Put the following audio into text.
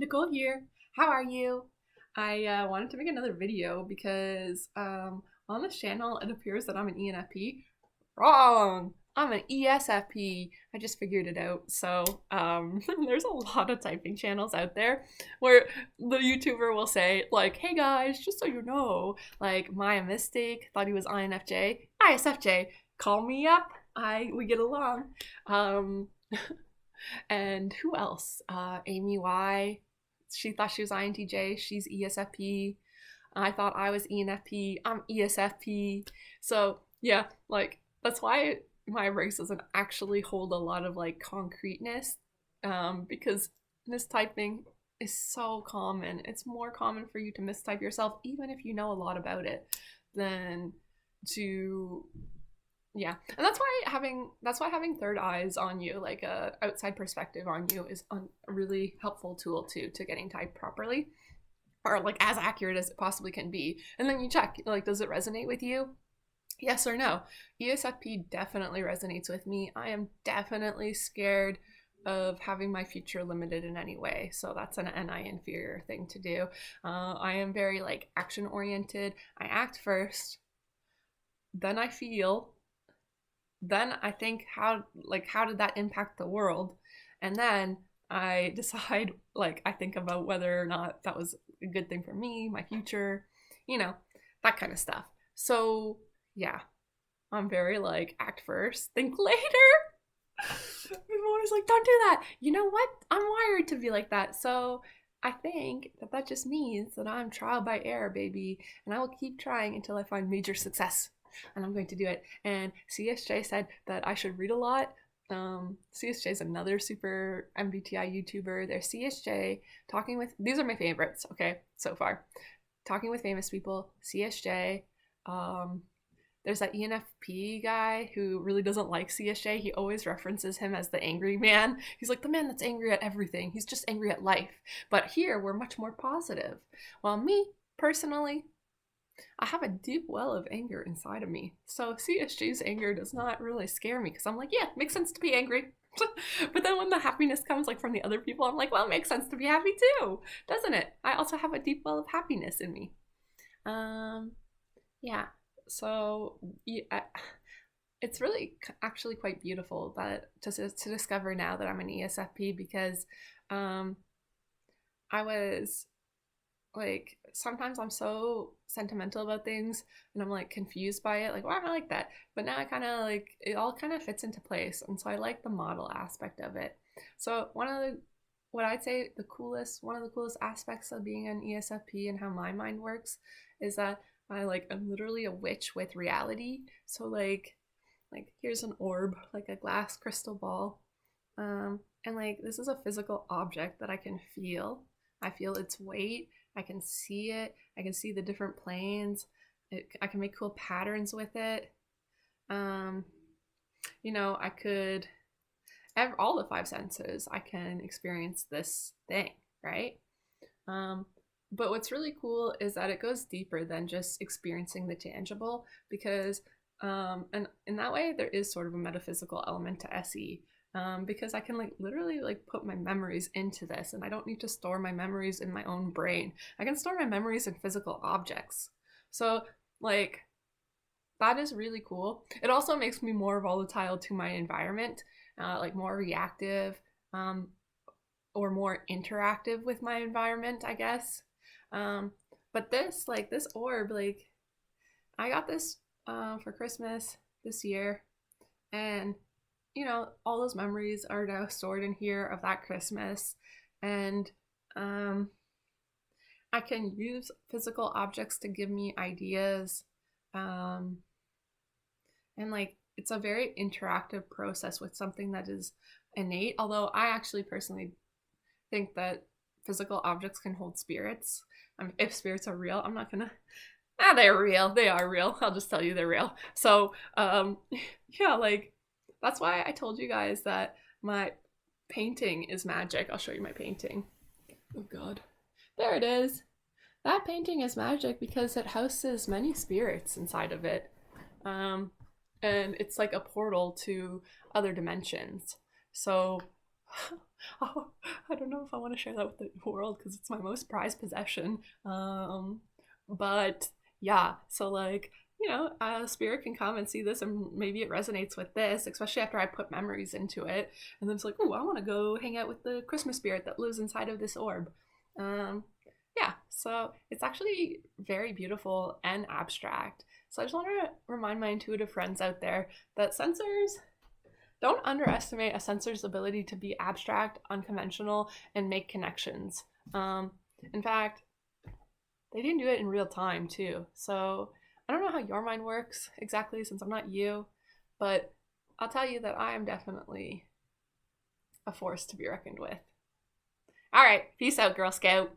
Nicole here. How are you? I wanted to make another video because on this channel it appears that I'm an ENFP. Wrong! I'm an ESFP. I just figured it out. So there's a lot of typing channels out there where the YouTuber will say like, "Hey guys, just so you know, like Maya Mystic thought he was INFJ, ISFJ. Call me up. We get along." Um, and who else? Amy Y. She thought she was INTJ. She's ESFP. I thought I was ENFP. I'm ESFP. So yeah, like that's why my race doesn't actually hold a lot of like concreteness, because mistyping is so common. It's more common for you to mistype yourself, even if you know a lot about it, than to yeah. And that's why having third eyes on you, like a outside perspective on you, is a really helpful tool too to getting typed properly, or like as accurate as it possibly can be. And then you check, like, does it resonate with you? Yes or no? ESFP definitely resonates with me. I am definitely scared of having my future limited in any way. So that's an NI inferior thing to do. I am very like action oriented. I act first, then I feel, then I think how did that impact the world? And then I decide, like, I think about whether or not that was a good thing for me, my future, you know, that kind of stuff. So, yeah, I'm very like act first, think later. I'm always like, don't do that. You know what? I'm wired to be like that. So I think that just means that I'm trial by error, baby. And I will keep trying until I find major success. And I'm going to do it. And CSJ said that I should read a lot. CSJ is another super MBTI YouTuber. There's CSJ talking with, these are my favorites, okay, so far. Talking with famous people, CSJ. There's that ENFP guy who really doesn't like CSJ. He always references him as the angry man. He's like the man that's angry at everything. He's just angry at life. But here, we're much more positive. While me, personally, I have a deep well of anger inside of me. So CSG's anger does not really scare me because I'm like, yeah, makes sense to be angry. But then when the happiness comes like from the other people, I'm like, well, it makes sense to be happy too, doesn't it? I also have a deep well of happiness in me. Yeah. So yeah, it's really actually quite beautiful that to discover now that I'm an ESFP, because um, I was like, sometimes I'm so sentimental about things and I'm like confused by it, like, why am I like that? But now I kind of like it all kind of fits into place, and so I like the model aspect of it. So what I'd say one of the coolest aspects of being an ESFP and how my mind works is that I'm literally a witch with reality. So like here's an orb, like a glass crystal ball, and like this is a physical object that I can feel. I feel its weight. I can see it. I can see the different planes. I can make cool patterns with it. Um, I could all the five senses. I can experience this thing, right? Um, but what's really cool is that it goes deeper than just experiencing the tangible, because and in that way there is sort of a metaphysical element to SE. Because I can like literally like put my memories into this, and I don't need to store my memories in my own brain. I can store my memories in physical objects. So like that is really cool. It also makes me more volatile to my environment, like more reactive, um, or more interactive with my environment, I guess. Um, but this orb, like I got this for Christmas this year, and all those memories are now stored in here of that Christmas. And I can use physical objects to give me ideas. Um, and like it's a very interactive process with something that is innate. Although I actually personally think that physical objects can hold spirits. If spirits are real, I'm not gonna. They're real. They are real. I'll just tell you they're real. So, yeah, like that's why I told you guys that my painting is magic. I'll show you my painting. Oh God, there it is. That painting is magic because it houses many spirits inside of it, um, and it's like a portal to other dimensions. So Oh, I don't know if I want to share that with the world because it's my most prized possession. But yeah, so like, a spirit can come and see this and maybe it resonates with this, especially after I put memories into it. And then it's like, oh, I want to go hang out with the Christmas spirit that lives inside of this orb. Um, yeah, so it's actually very beautiful and abstract. So I just want to remind my intuitive friends out there that sensors, don't underestimate a sensor's ability to be abstract, unconventional, and make connections. In fact, they didn't do it in real time too. So I don't know how your mind works exactly since I'm not you, but I'll tell you that I am definitely a force to be reckoned with. All right, peace out, Girl Scout.